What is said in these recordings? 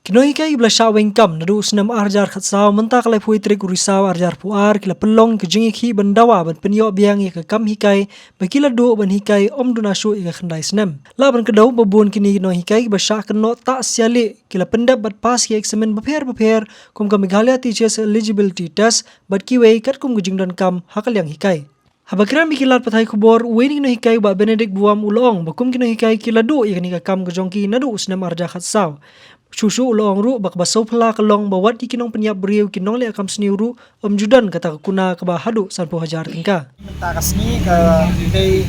Kinoi kai bla shaweng kam nadu snam arjar khatsau mentak lai phui trik urisau arjar puar kila pelong ke jingi khi bandawa ban penyo biang ka kam hikai bakila do ban hikai om dunashu ka khandai snam la ban kedau babun kini no hikai ba sha kno ta siale kila pendap bat pas ki examen bapher kum ka Meghalaya teachers eligibility test bat ki wei kat kum gujing dan kam hakal yang hikai Habakira mikilat pathai kubor weni no hikai ba Benedict buam ulong bakum kino hikai kila do yakni ka kam gajongki nadu snam arja khatsau Susu ulong ru bak basau pela kelong bawat di kinong penyap beriu kinong le akam seni ru judan kata kuna ke bahadu sanpo hajar tingka. Ta kasni ke dei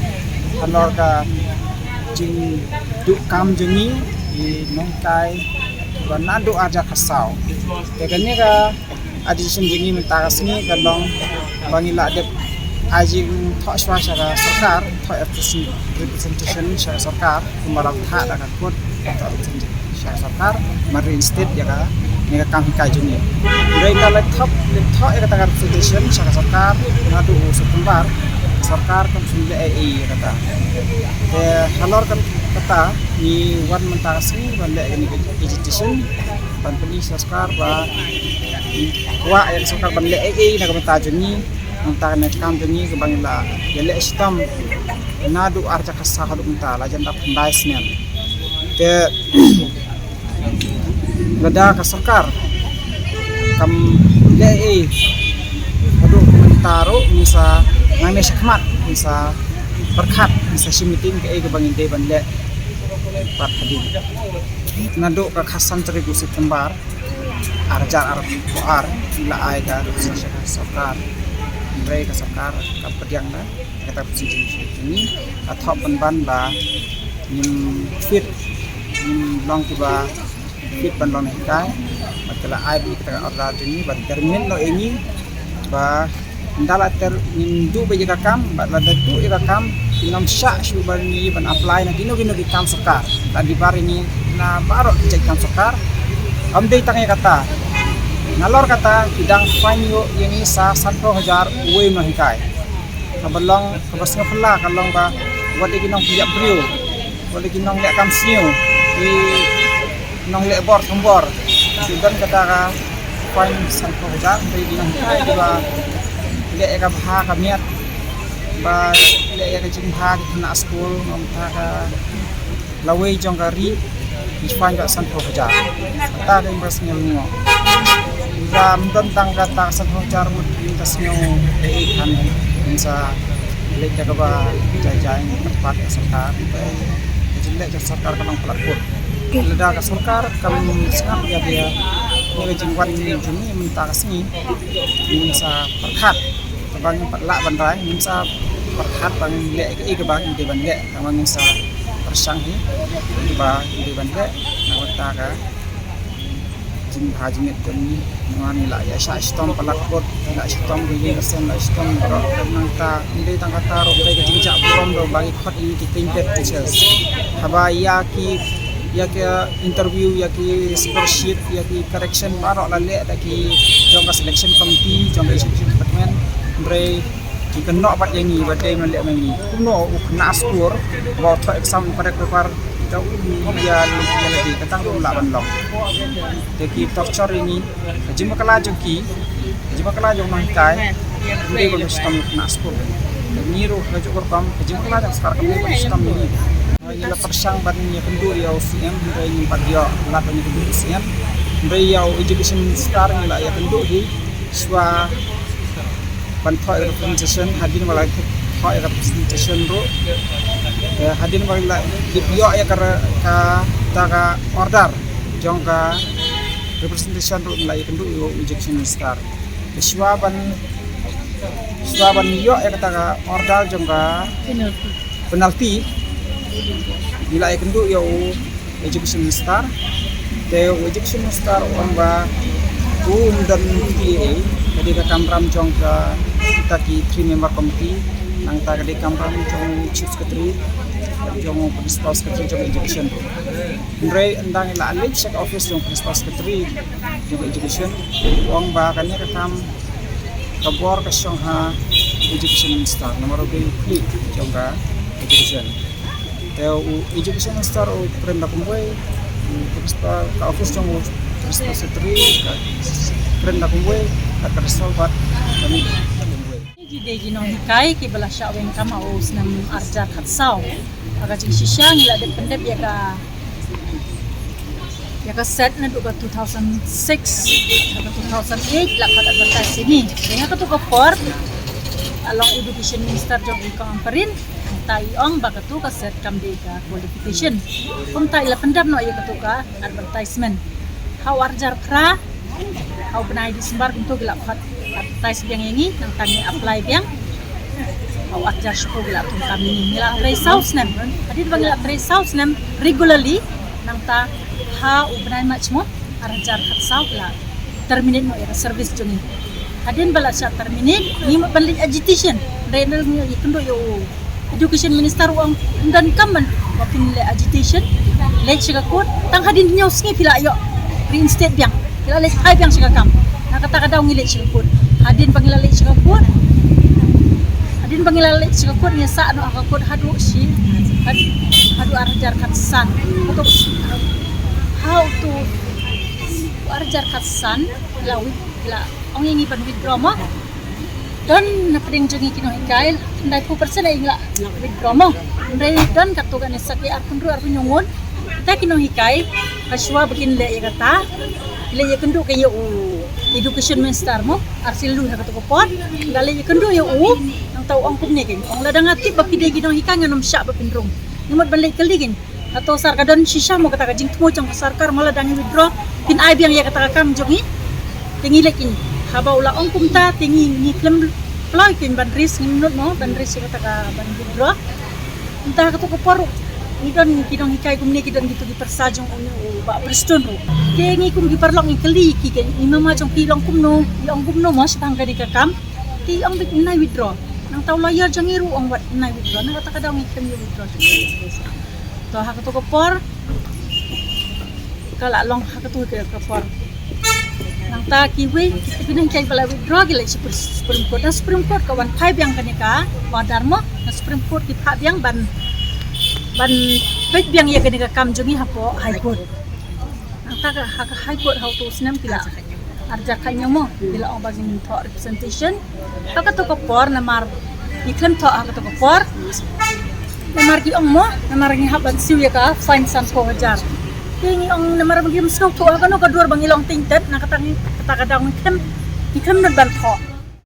anor ka jing du kam jeni di nongkai wana do aja kasau. Tegani ka adi sim jeni minta kasni ke long bangila de ajing thok swasta ka sarkar thok representation syara sarkar kumarak tha da kot syara sarkar marin state ya ka ni ka kam hikai jeni mereka laptop ya kata representation syara sarkar ngadu September sarkar kan sudah kata halor kan kata ni wan mentasi banda ini education ban polis sarkar ba wa yang sarkar banda na ka jeni Nanta net kam jeni ke bangila yele istam nadu arja kasa halu unta la janda pandai snen te gada ka sarkar kam le hadu mentaro misa ngame shakmat misa berkat misa shimiting ke bangin de ban le pat hadi nadu ka khasan terigu September arjar arab ar ila ai ka sarkar mereka sarkar kapediang na kata presiden ini atau penban ba nim fit nim long tiba fit ban long kai matla ai bi kata order ini ban termin lo ini ba ndala ter nim du be kam ba la du kam nam sha shu ban ni ban apply na kino di kam sarkar dan di bar ini na baro cek kam sarkar amdei tangnya kata nalor kata bidang fanyo yang isa 100,000 uwe no hikai kabalong kabas nga pala kalong ba wadi ginong biyak brio wadi ginong lek kam snyo di nong lek bor tombor sudan kata ka fan 100,000 dari ginong hikai di ba lek ka bha kamiat ba lek ka jingha na school ngom ta ka lawe jong kari di fan ba 100,000 ta ka imbas ngelungo Ram tentang kata sehojar mutasnya kan bisa lek jaga ba jajai tempat sarkar jelek sarkar kanang pelakut leda ka sarkar kami sekarang ya dia mulai jingwan ini minta kasni bisa perkat bang lak bandai bisa perkat bang lek ke bang di bandek kami bisa persanghi di bang di bandek nawata ka jing hajimit kami ngani la ya sha stom palakot la stom gigi kesen la stom ro nangta inde tangka taro bre ke jingjak burom do bagi khot ini ki tintet teachers haba ya ki interview ya ki score sheet ya ki correction baro la le da ki jongka selection committee jongka executive department bre ki kenok pat yang ni badai men le mengi kuno kena score about exam pada paper jauh dia lebih ketang tu lah banlong. Jadi torture ini, jika kala jongki, jika kala jong mangkai, dia boleh sistem nak skor. Niru kerja korban, jika kala jong sekarang dia boleh sistem ini. Ia persang bandingnya kendur ya UCM, dia ini dia lakukan kendur UCM, dia education sekarang lah ya kendur di swa bantuan representation hadir malah hak representation ro hadir malah dipio ya ka order jongka representation ro malah kendu yo ejection star swaban yo ya ka order jongka penalti bila kendu yo ejection star te ejection star ongba dan PA jadi ka kamram jongka kita ki 3 member committee nang ta ka de kamram jong chief secretary jong principal secretary jong education Andre andang ila alip check office jong principal secretary jong education wong ba kanya ka kam kabor ka ha education star nomor 2 kli jong ka education te education star o prenda kumboy Terus ka office jong terus setri ka prenda kumwe ka resolve kami kumwe. Jadi gino hikai ki bala syaweng kama os nam arjar khatsau aga jing shisha ngila de pendep ya ka set na duga 2006 atau 2008 la pada advertise ini ya ka to ka for along education minister jog ka amparin tai ong baka tu ka set kam de ka qualification kum tai la pendap no ya ka tu ka advertisement how arjar kra how benai di sembar untuk gila khat advertise biang ini nang tangi apply biang how arjar syukur gila tu kami ngila trace house nem hadir bangila trace house nem regularly nang ta ha ubnai macmo arjar khatsau gila terminate no era service joni hadin bala sya terminate ni banli agitation renal ni ikendo yo education minister uang dan kaman wapin le agitation le chiga kot tang hadin news ngi pila yo reinstate biang pila le hai biang chiga kam na kata kada ngi le chiga kot hadin pangila le chiga kot hadin pangila le chiga kot ni sa no aka kot hadu si hadu arjar khatsan atau how to arjar khatsan la ong ngi pan withdraw mo dan napring jongi kino hikail ndai 2% ay ingla withdraw mo ndai dan katugan sa ki arpun ru arpun nyungun ta kino hikai aswa begin le yata le yakendu kayo education minister mo arsilu ha katu pot dale yakendu yo nang tau ong kumne kin ong ladang ati bapide kino hikai nganom sya bapindrong nimot banlay kaligin atau sarkadon shisha mo kata kajing tumo jang sarkar mala dangi withdraw pin ay biang ya kata kam jongi tingi lekin haba ula ong kumta tingi ni klem ploy kin bandris nginut mo bandris kata ka ban withdraw entah katu ko paru idon kidong hikai kumne kidon gitu di persajong ono ba preston ro tingi kum di parlong ikeli ki ken imama jong kilong kumno yung kumno mo sa tangga di kakam ti ang big nai withdraw nang taw lawyer jang iru ang wat nai withdraw na kata kada ang ikem withdraw to hakatu ko por kala long hakatu ke por nang ta kiwi kita pinang cai bala withdraw gila Supreme Court kawan pai biang kanika wadar mo na Supreme Court ki pha biang ban baik biang ya kanika kam jongi hapo High Court nang ta High Court how to snam pila arja kanya mo bila ang baging to representation hakatu ko por na mar iklem to hakatu ko por namar ki ong mo namar ngi haban siya ka fine sam ko hajar tingi ong namar bagi mesno to ka no ka duar bang ilong tingtet na katang kata-kata ong ikem na ban to